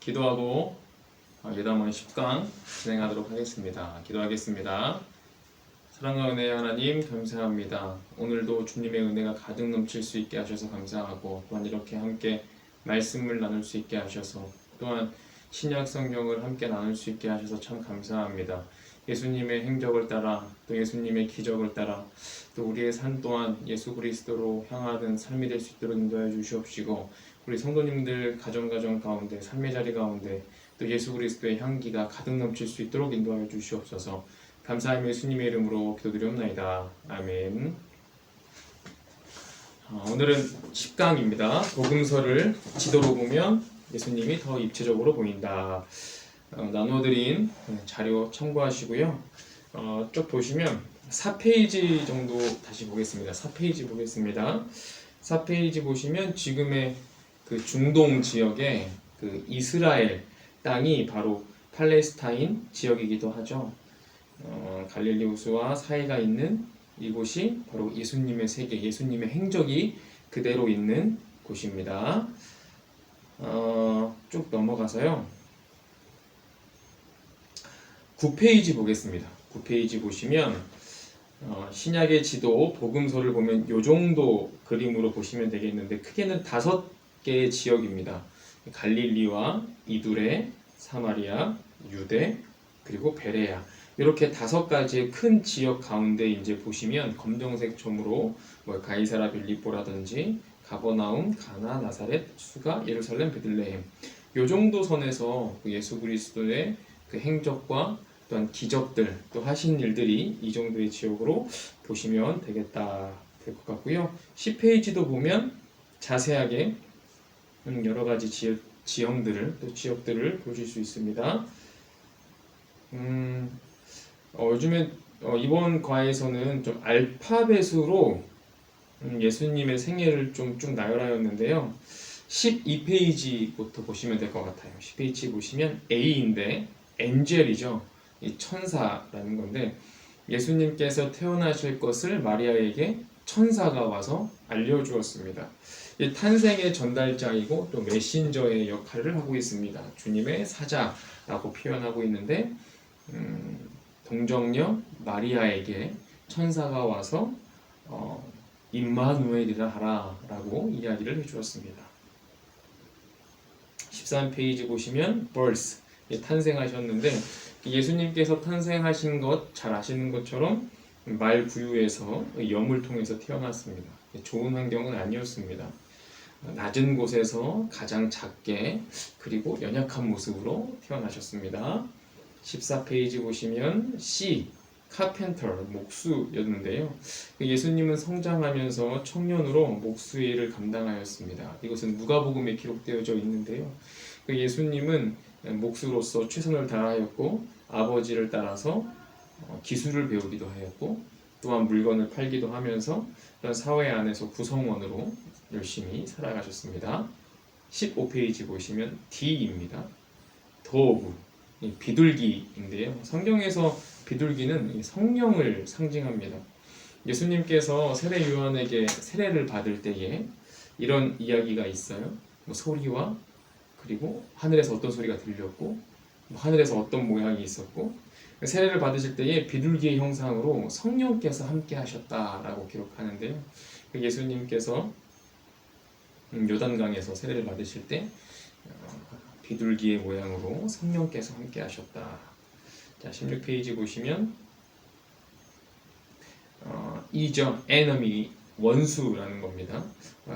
기도하고 예담원 10강 진행하도록 하겠습니다. 기도하겠습니다. 사랑과 은혜의 하나님 감사합니다. 오늘도 주님의 은혜가 가득 넘칠 수 있게 하셔서 감사하고, 또한 이렇게 함께 말씀을 나눌 수 있게 하셔서, 또한 신약 성경을 함께 나눌 수 있게 하셔서 참 감사합니다. 예수님의 행적을 따라, 또 예수님의 기적을 따라, 또 우리의 삶 또한 예수 그리스도로 향하는 삶이 될 수 있도록 인도하여 주시옵시고, 우리 성도님들 가정 가운데, 삶의 자리 가운데 또 예수 그리스도의 향기가 가득 넘칠 수 있도록 인도하여 주시옵소서. 감사하며 예수님의 이름으로 기도드리옵나이다. 아멘. 오늘은 10강입니다. 복음서를 지도로 보면 예수님이 더 입체적으로 보인다. 나눠드린 자료 참고하시고요. 쭉 보시면 4페이지 정도 다시 보겠습니다. 4페이지 보겠습니다. 4페이지 보시면 지금의 그 중동 지역의 그 이스라엘 땅이 바로 팔레스타인 지역이기도 하죠. 갈릴리 호수와 사이가 있는 이곳이 바로 예수님의 세계, 예수님의 행적이 그대로 있는 곳입니다. 쭉 넘어가서요. 9페이지 보겠습니다. 9페이지 보시면 신약의 지도, 복음서를 보면 이 정도 그림으로 보시면 되겠는데, 크게는 5개의 지역입니다. 갈릴리와 이두레, 사마리아, 유대, 그리고 베레아, 이렇게 5가지의 큰 지역 가운데 이제 보시면 검정색 점으로 가이사라 빌립보라든지 가버나움, 가나, 나사렛, 수가, 예루살렘, 베들레헴, 이 정도 선에서 예수 그리스도의 그 행적과 또한 기적들, 또 하신 일들이 이 정도의 지역으로 보시면 되겠다 될 것 같고요. 10페이지도 보면 자세하게 여러 가지 지형들을, 또 지역들을 보실 수 있습니다. 요즘에 이번 과에서는 좀 알파벳으로 예수님의 생애를 좀 쭉 나열하였는데요. 12페이지부터 보시면 될 것 같아요. 10페이지 보시면 A인데 엔젤이죠. 이 천사라는 건데, 예수님께서 태어나실 것을 마리아에게 천사가 와서 알려주었습니다. 이 탄생의 전달자이고 또 메신저의 역할을 하고 있습니다. 주님의 사자라고 표현하고 있는데, 동정녀 마리아에게 천사가 와서 임마누엘이라 하라라고 이야기를 해주었습니다. 13페이지 보시면 birth, 탄생하셨는데, 예수님께서 탄생하신 것 잘 아시는 것처럼 말구유에서 염을 통해서 태어났습니다. 좋은 환경은 아니었습니다. 낮은 곳에서 가장 작게, 그리고 연약한 모습으로 태어나셨습니다. 14페이지 보시면 C, 카펜터, 목수였는데요. 예수님은 성장하면서 청년으로 목수 일을 감당하였습니다. 이것은 누가복음에 기록되어져 있는데요. 예수님은 목수로서 최선을 다하였고, 아버지를 따라서 기술을 배우기도 하였고, 또한 물건을 팔기도 하면서 사회 안에서 구성원으로 열심히 살아가셨습니다. 15페이지 보시면 D입니다. 도구, 비둘기인데요. 성경에서 비둘기는 성령을 상징합니다. 예수님께서 세례 요한에게 세례를 받을 때에 이런 이야기가 있어요. 소리와, 그리고 하늘에서 어떤 소리가 들렸고, 하늘에서 어떤 모양이 있었고, 세례를 받으실 때에 비둘기의 형상으로 성령께서 함께 하셨다라고 기록하는데요. 예수님께서 요단강에서 세례를 받으실 때 비둘기의 모양으로 성령께서 함께 하셨다. 자, 16페이지 보시면 이죠, enemy, 원수라는 겁니다.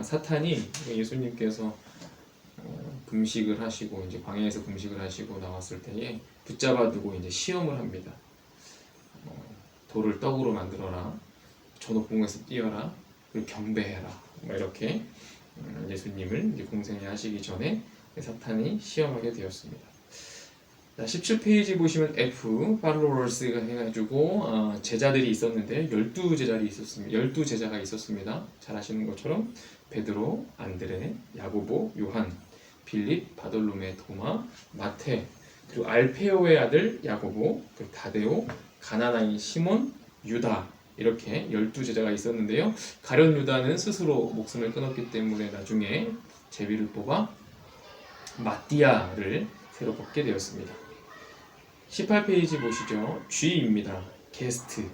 사탄이 예수님께서 금식을 하시고, 이제 광야에서 금식을 하시고 나왔을 때에 붙잡아 두고 이제 시험을 합니다. 돌을 떡으로 만들어라, 저 높은 곳에서 뛰어라, 그리고 경배해라, 이렇게 예수님을 이제 공생에 하시기 전에 사탄이 시험하게 되었습니다. 자, 17페이지 보시면 F, 팔로워스가 해가지고 제자들이 있었는데 12제자가 있었습니다. 잘 아시는 것처럼 베드로, 안드레, 야고보, 요한, 빌립, 바돌로메, 도마, 마테, 그리고 알페오의 아들 야고보, 그리고 다데오, 가나나인 시몬, 유다, 이렇게 12제자가 있었는데요. 가룟 유다는 스스로 목숨을 끊었기 때문에 나중에 제비를 뽑아 마띠아를 새로 뽑게 되었습니다. 18페이지 보시죠. G입니다. 게스트.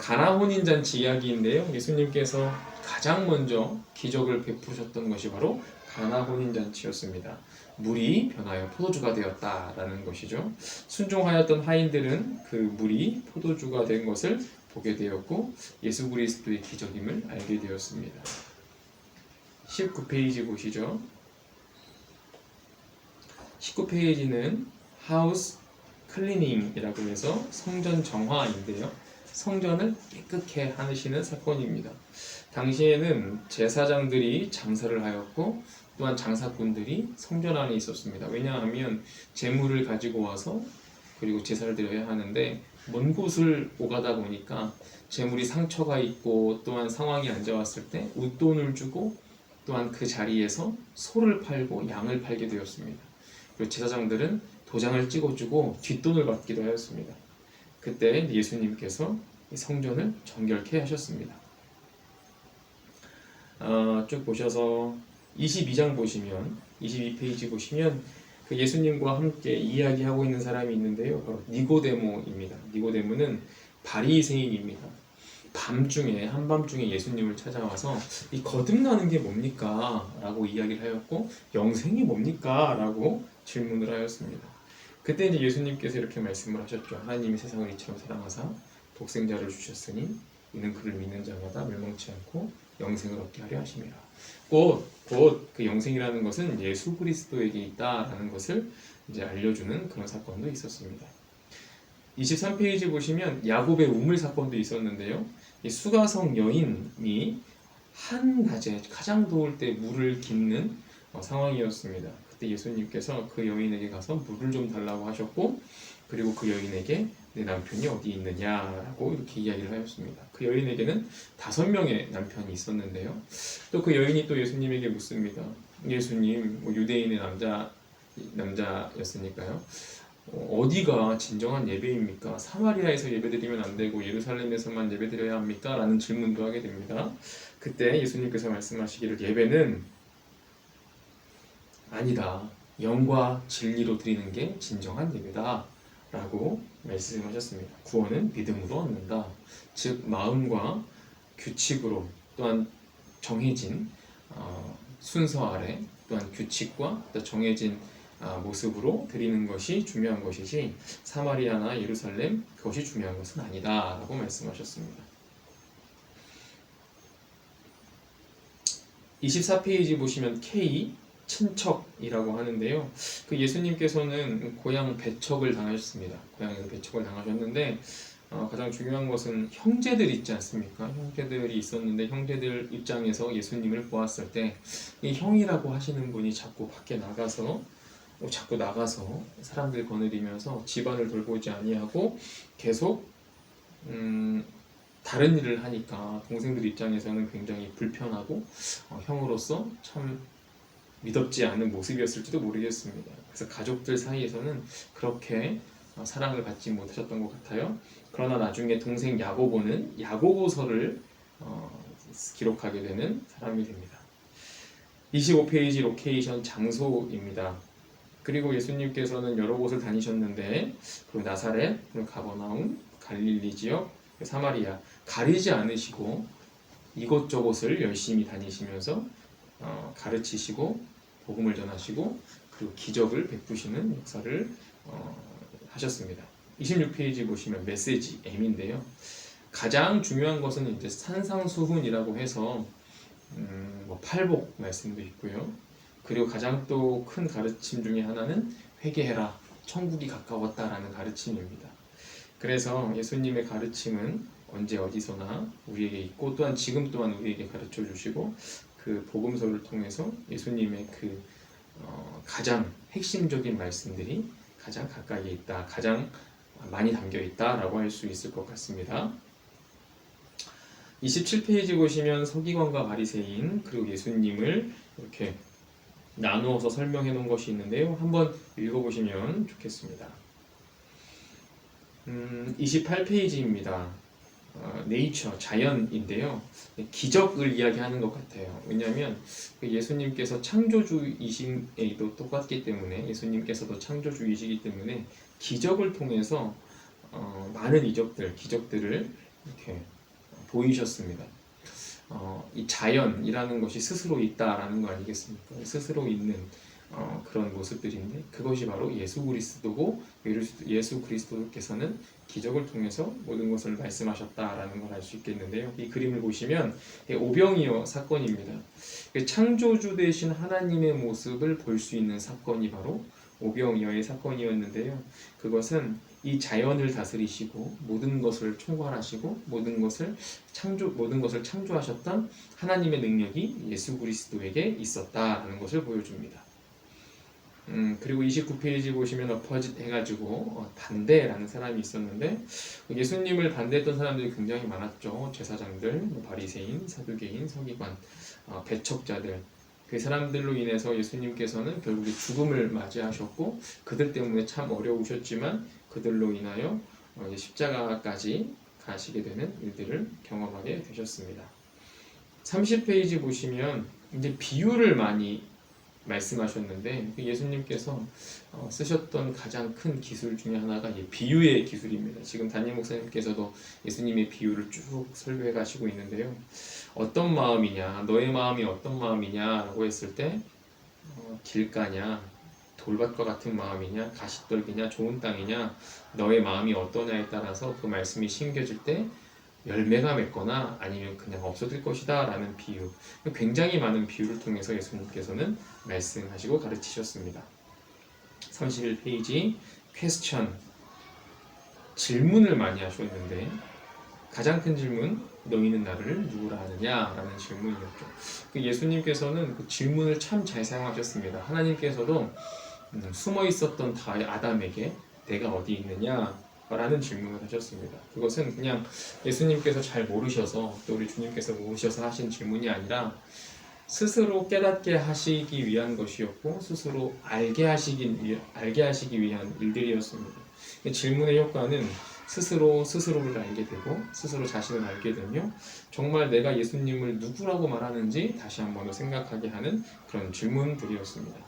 가나 혼인잔치 이야기인데요. 예수님께서 가장 먼저 기적을 베푸셨던 것이 바로 가나 혼인잔치였습니다. 물이 변하여 포도주가 되었다라는 것이죠. 순종하였던 하인들은 그 물이 포도주가 된 것을 보게 되었고 예수 그리스도의 기적임을 알게 되었습니다. 19페이지 보시죠. 19페이지는 하우스 클리닝이라고 해서 성전 정화인데요. 성전을 깨끗게 하시는 사건입니다. 당시에는 제사장들이 장사를 하였고 또한 장사꾼들이 성전 안에 있었습니다. 왜냐하면 제물을 가지고 와서 그리고 제사를 드려야 하는데 먼 곳을 오가다 보니까 제물이 상처가 있고 또한 상황이 안 좋았을 때 웃돈을 주고 또한 그 자리에서 소를 팔고 양을 팔게 되었습니다. 그리고 제사장들은 도장을 찍어주고 뒷돈을 받기도 하였습니다. 그때 예수님께서 성전을 정결케 하셨습니다. 쭉 보셔서 22장 보시면 22페이지 보시면 그 예수님과 함께 이야기하고 있는 사람이 있는데요. 바로 니고데모입니다. 니고데모는 바리새인입니다. 밤중에 한밤중에 예수님을 찾아와서 이 거듭나는 게 뭡니까? 라고 이야기를 하였고 영생이 뭡니까? 라고 질문을 하였습니다. 그때 이제 예수님께서 이렇게 말씀을 하셨죠. 하나님이 세상을 이처럼 사랑하사 독생자를 주셨으니 이는 그를 믿는 자마다 멸망치 않고 영생을 얻게 하려 하심이라. 곧 그 영생이라는 것은 예수 그리스도에게 있다라는 것을 이제 알려주는 그런 사건도 있었습니다. 23페이지 보시면 야곱의 우물 사건도 있었는데요. 이 수가성 여인이 한낮에 가장 더울 때 물을 깃는 상황이었습니다. 그때 예수님께서 그 여인에게 가서 물을 좀 달라고 하셨고 그리고 그 여인에게 내 남편이 어디 있느냐라고 이렇게 이야기를 하였습니다. 그 여인에게는 5명의 남편이 있었는데요. 또 그 여인이 또 예수님에게 묻습니다. 예수님, 유대인의 남자였으니까요. 어디가 진정한 예배입니까? 사마리아에서 예배드리면 안 되고 예루살렘에서만 예배드려야 합니까? 라는 질문도 하게 됩니다. 그때 예수님께서 말씀하시기를 예배는 아니다. 영과 진리로 드리는 게 진정한 예배다. 라고 말씀하셨습니다. 구원은 믿음으로 얻는다. 즉 마음과 규칙으로 또한 정해진 순서 아래 또한 규칙과 정해진 모습으로 드리는 것이 중요한 것이지 사마리아나 예루살렘 그것이 중요한 것은 아니다 라고 말씀하셨습니다. 24페이지 보시면 K 친척이라고 하는데요. 그 예수님께서는 고향 배척을 당하셨습니다. 고향에서 배척을 당하셨는데 가장 중요한 것은 형제들 있지 않습니까? 형제들이 있었는데 형제들 입장에서 예수님을 보았을 때 이 형이라고 하시는 분이 자꾸 밖에 나가서 사람들 거느리면서 집안을 돌보지 아니하고 계속 다른 일을 하니까 동생들 입장에서는 굉장히 불편하고 형으로서 참 미덥지 않은 모습이었을지도 모르겠습니다. 그래서 가족들 사이에서는 그렇게 사랑을 받지 못하셨던 것 같아요. 그러나 나중에 동생 야고보는 야고보서를 기록하게 되는 사람이 됩니다. 25페이지 로케이션 장소입니다. 그리고 예수님께서는 여러 곳을 다니셨는데 그리고 나사렛, 그리고 가버나움, 갈릴리 지역, 사마리아 가리지 않으시고 이곳저곳을 열심히 다니시면서 가르치시고 복음을 전하시고 그리고 기적을 베푸시는 역사를 하셨습니다. 26페이지 보시면 메시지 M인데요. 가장 중요한 것은 이제 산상수훈이라고 해서 팔복 말씀도 있고요. 그리고 가장 또 큰 가르침 중에 하나는 회개해라, 천국이 가까웠다라는 가르침입니다. 그래서 예수님의 가르침은 언제 어디서나 우리에게 있고 또한 지금 또한 우리에게 가르쳐 주시고 그 복음서를 통해서 예수님의 그 가장 핵심적인 말씀들이 가장 가까이에 있다, 가장 많이 담겨 있다라고 할 수 있을 것 같습니다. 27페이지 보시면 서기관과 바리새인 그리고 예수님을 이렇게 나누어서 설명해 놓은 것이 있는데요. 한번 읽어보시면 좋겠습니다. 28페이지입니다. 네이처, 자연인데요. 기적을 이야기하는 것 같아요. 왜냐하면 예수님께서 창조주이심에도 똑같기 때문에 예수님께서도 창조주이시기 때문에 기적을 통해서 많은 기적들을 이렇게 보이셨습니다. 이 자연이라는 것이 스스로 있다라는 거 아니겠습니까? 스스로 있는 그런 모습들인데 그것이 바로 예수 그리스도고 예수 그리스도께서는 기적을 통해서 모든 것을 말씀하셨다라는 걸 알 수 있겠는데요. 이 그림을 보시면 오병이어 사건입니다. 창조주 되신 하나님의 모습을 볼 수 있는 사건이 바로 오병이어의 사건이었는데요. 그것은 이 자연을 다스리시고 모든 것을 총괄하시고 모든 것을 창조하셨던 하나님의 능력이 예수 그리스도에게 있었다라는 것을 보여줍니다. 그리고 29페이지 보시면 어퍼짓 해가지고 반대라는 사람이 있었는데 예수님을 반대했던 사람들이 굉장히 많았죠. 제사장들, 바리새인, 사두개인, 서기관, 배척자들. 그 사람들로 인해서 예수님께서는 결국에 죽음을 맞이하셨고 그들 때문에 참 어려우셨지만 그들로 인하여 십자가까지 가시게 되는 일들을 경험하게 되셨습니다. 30페이지 보시면 이제 비유를 많이 말씀하셨는데 예수님께서 쓰셨던 가장 큰 기술 중에 하나가 비유의 기술입니다. 지금 담임 목사님께서도 예수님의 비유를 쭉 설교해 가시고 있는데요. 어떤 마음이냐, 너의 마음이 어떤 마음이냐라고 했을 때 길가냐, 돌밭과 같은 마음이냐, 가시떨기냐, 좋은 땅이냐, 너의 마음이 어떠냐에 따라서 그 말씀이 심겨질 때 열매가 맺거나 아니면 그냥 없어질 것이다 라는 비유, 굉장히 많은 비유를 통해서 예수님께서는 말씀하시고 가르치셨습니다. 31페이지 퀘스천, 질문을 많이 하셨는데 가장 큰 질문, 너희는 나를 누구라 하느냐 라는 질문이었죠. 예수님께서는 그 질문을 참 잘 사용하셨습니다. 하나님께서도 숨어 있었던 아담에게 내가 어디 있느냐 라는 질문을 하셨습니다. 그것은 그냥 예수님께서 잘 모르셔서 또 우리 주님께서 모르셔서 하신 질문이 아니라 스스로 깨닫게 하시기 위한 것이었고 스스로 알게 하시기 위한 일들이었습니다. 질문의 효과는 스스로를 알게 되고 스스로 자신을 알게 되며 정말 내가 예수님을 누구라고 말하는지 다시 한번 더 생각하게 하는 그런 질문들이었습니다.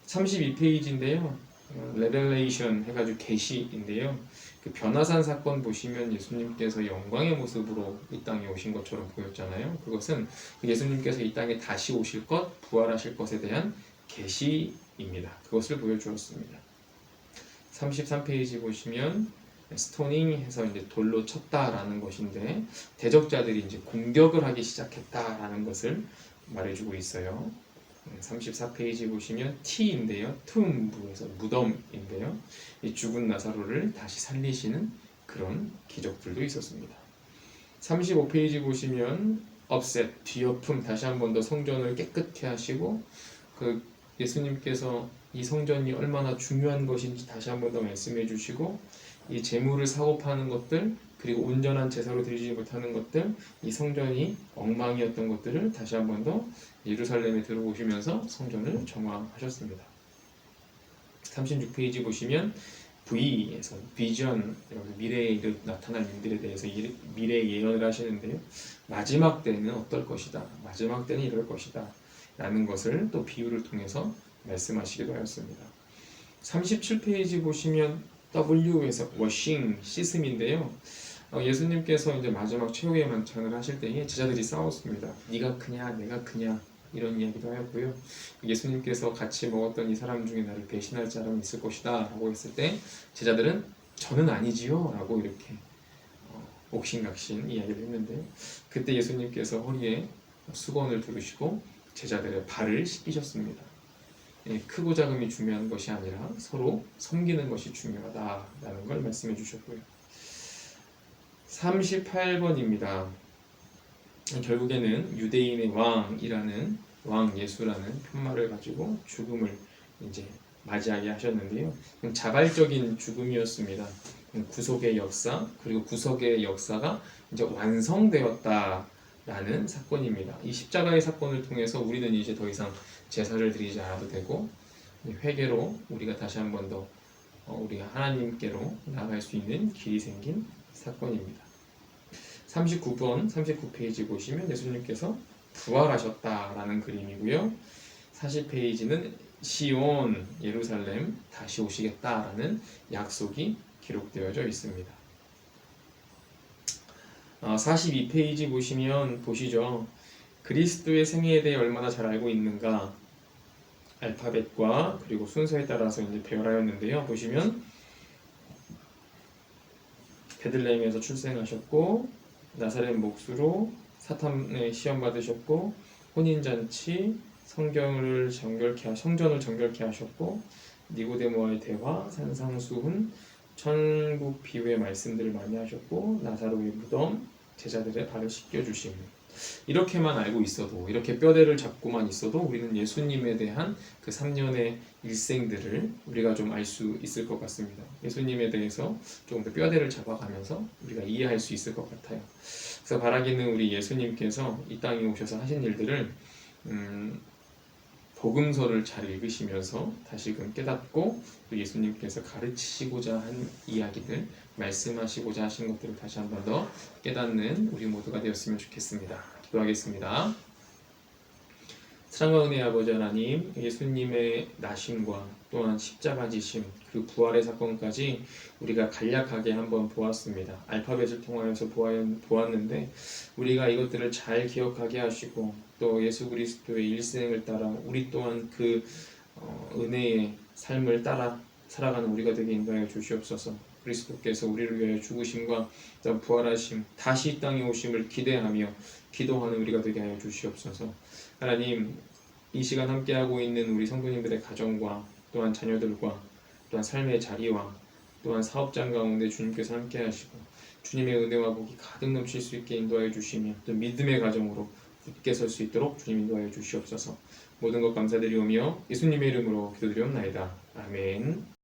32페이지인데요. 레벨레이션 해가지고 계시인데요. 그 변화산 사건 보시면 예수님께서 영광의 모습으로 이 땅에 오신 것처럼 보였잖아요. 그것은 예수님께서 이 땅에 다시 오실 것, 부활하실 것에 대한 계시입니다. 그것을 보여주었습니다. 33페이지 보시면 스토닝 해서 이제 돌로 쳤다라는 것인데 대적자들이 이제 공격을 하기 시작했다라는 것을 말해주고 있어요. 34페이지 보시면 T인데요. 툼브에서 무덤인데요. 이 죽은 나사로를 다시 살리시는 그런 기적들도 있었습니다. 35페이지 보시면 업셋, 뒤엎음, 다시 한 번 더 성전을 깨끗게 하시고 그 예수님께서 이 성전이 얼마나 중요한 것인지 다시 한 번 더 말씀해 주시고 이 재물을 사고 파는 것들 그리고 온전한 제사로 드리지 못하는 것들, 이 성전이 엉망이었던 것들을 다시 한 번 더 예루살렘에 들어오시면서 성전을 정화하셨습니다. 36페이지 보시면 V에서 비전, 미래에 나타날 일들에 대해서 미래 예언을 하시는데요. 마지막 때는 어떨 것이다. 마지막 때는 이럴 것이다. 라는 것을 또 비유를 통해서 말씀하시기도 하였습니다. 37페이지 보시면 W에서 워싱, 씻음인데요. 예수님께서 이제 마지막 최후의 만찬을 하실 때에 제자들이 싸웠습니다. 네가 크냐, 내가 크냐 이런 이야기도 하였고요. 예수님께서 같이 먹었던 이 사람 중에 나를 배신할 사람이 있을 것이다 라고 했을 때 제자들은 저는 아니지요 라고 이렇게 옥신각신 이야기를 했는데요. 그때 예수님께서 허리에 수건을 두르시고 제자들의 발을 씻기셨습니다. 크고 작음이 중요한 것이 아니라 서로 섬기는 것이 중요하다라는 걸 말씀해 주셨고요. 38번입니다. 결국에는 유대인의 왕이라는 왕 예수라는 편말을 가지고 죽음을 이제 맞이하게 하셨는데요. 자발적인 죽음이었습니다. 구속의 역사 그리고 구속의 역사가 이제 완성되었다라는 사건입니다. 이 십자가의 사건을 통해서 우리는 이제 더 이상 제사를 드리지 않아도 되고 회개로 우리가 다시 한 번 더 우리가 하나님께로 나아갈 수 있는 길이 생긴 사건입니다. 39번, 39페이지 보시면 예수님께서 부활하셨다라는 그림이고요. 40페이지는 시온, 예루살렘 다시 오시겠다라는 약속이 기록되어져 있습니다. 42페이지 보시면 보시죠. 그리스도의 생애에 대해 얼마나 잘 알고 있는가, 알파벳과 그리고 순서에 따라서 이제 배열하였는데요. 보시면 베들레헴에서 출생하셨고 나사렛 목수로 사탄의 시험 받으셨고 혼인잔치, 성전을 정결케 하셨고 니고데모와의 대화, 산상수훈, 천국 비유의 말씀들을 많이 하셨고 나사로의 무덤, 제자들의 발을 씻겨주심. 이렇게만 알고 있어도, 이렇게 뼈대를 잡고만 있어도 우리는 예수님에 대한 그 3년의 일생들을 우리가 좀 알 수 있을 것 같습니다. 예수님에 대해서 조금 더 뼈대를 잡아가면서 우리가 이해할 수 있을 것 같아요. 그래서 바라기는 우리 예수님께서 이 땅에 오셔서 하신 일들을 복음서를 잘 읽으시면서 다시금 깨닫고 또 예수님께서 가르치시고자 한 이야기들, 말씀하시고자 하신 것들을 다시 한 번 더 깨닫는 우리 모두가 되었으면 좋겠습니다. 기도하겠습니다. 사랑과 은혜의 아버지 하나님, 예수님의 나심과 또한 십자가 지심, 그 부활의 사건까지 우리가 간략하게 한번 보았습니다. 알파벳을 통하여서 보았는데 우리가 이것들을 잘 기억하게 하시고 또 예수 그리스도의 일생을 따라 우리 또한 그 은혜의 삶을 따라 살아가는 우리가 되게 인도하여 주시옵소서. 그리스도께서 우리를 위하여 죽으심과 부활하심, 다시 이 땅에 오심을 기대하며 기도하는 우리가 되게 하여 주시옵소서. 하나님, 이 시간 함께하고 있는 우리 성도님들의 가정과 또한 자녀들과 또한 삶의 자리와 또한 사업장 가운데 주님께서 함께하시고 주님의 은혜와 복이 가득 넘칠 수 있게 인도하여 주시며 또 믿음의 가정으로 굳게 설 수 있도록 주님 인도하여 주시옵소서. 모든 것 감사드리오며 예수님의 이름으로 기도드리옵나이다. 아멘.